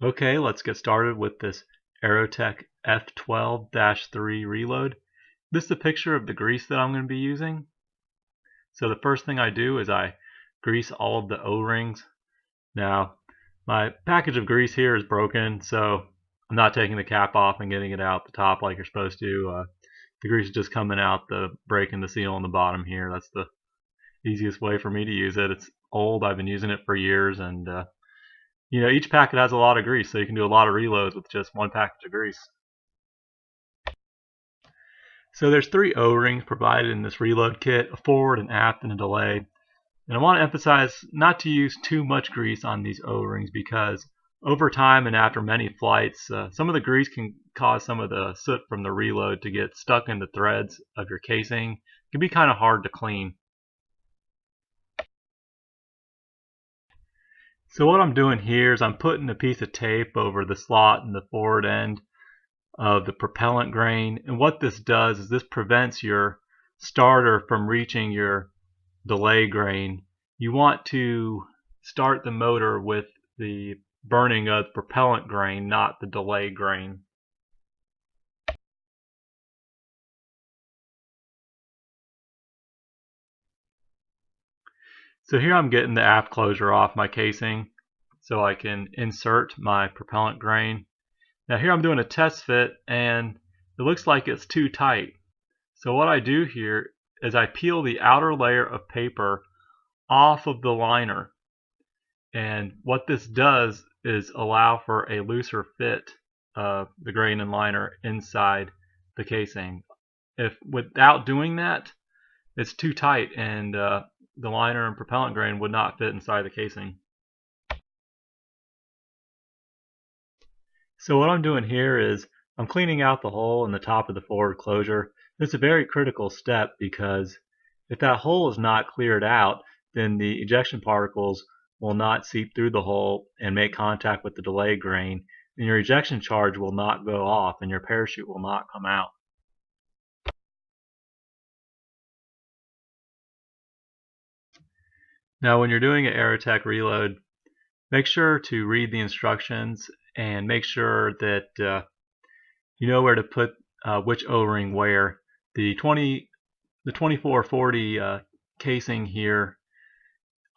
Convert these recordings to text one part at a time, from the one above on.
Okay, let's get started with this Aerotech F12-3 reload. This is a picture of the grease that I'm going to be using. So the first thing I do is I grease all of the O-rings. Now, my package of grease here is broken, so I'm not taking the cap off and getting it out the top like you're supposed to. The grease is just coming out, breaking the seal on the bottom here. That's the easiest way for me to use it. It's old, I've been using it for years, and each packet has a lot of grease, so you can do a lot of reloads with just one package of grease. So there's 3 O-rings provided in this reload kit, a forward, an aft, and a delay. And I want to emphasize not to use too much grease on these O-rings because over time and after many flights, some of the grease can cause some of the soot from the reload to get stuck in the threads of your casing. It can be kind of hard to clean. So what I'm doing here is I'm putting a piece of tape over the slot in the forward end of the propellant grain, and what this does is this prevents your starter from reaching your delay grain. You want to start the motor with the burning of the propellant grain, not the delay grain. So here I'm getting the aft closure off my casing so I can insert my propellant grain. Now here I'm doing a test fit and it looks like it's too tight. So what I do here is I peel the outer layer of paper off of the liner, and what this does is allow for a looser fit of the grain and liner inside the casing. If without doing that, it's too tight and the liner and propellant grain would not fit inside the casing. So what I'm doing here is I'm cleaning out the hole in the top of the forward closure. This is a very critical step because if that hole is not cleared out, then the ejection particles will not seep through the hole and make contact with the delay grain, and your ejection charge will not go off and your parachute will not come out. Now when you're doing an Aerotech reload, make sure to read the instructions and make sure that you know where to put which O-ring where. The 2440 casing here,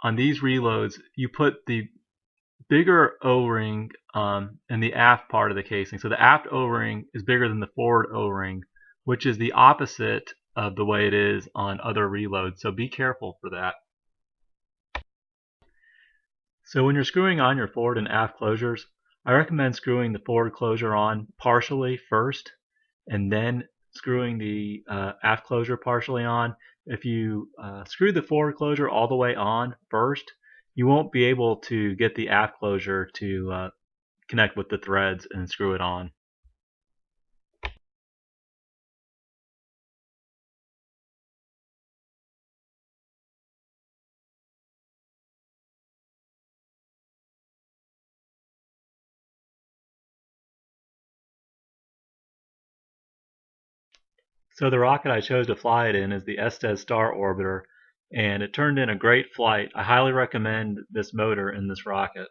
on these reloads, you put the bigger O-ring in the aft part of the casing. So the aft O-ring is bigger than the forward O-ring, which is the opposite of the way it is on other reloads. So be careful for that. So when you're screwing on your forward and aft closures, I recommend screwing the forward closure on partially first and then screwing the aft closure partially on. If you screw the forward closure all the way on first, you won't be able to get the aft closure to connect with the threads and screw it on. So the rocket I chose to fly it in is the Estes Star Orbiter, and it turned in a great flight. I highly recommend this motor in this rocket.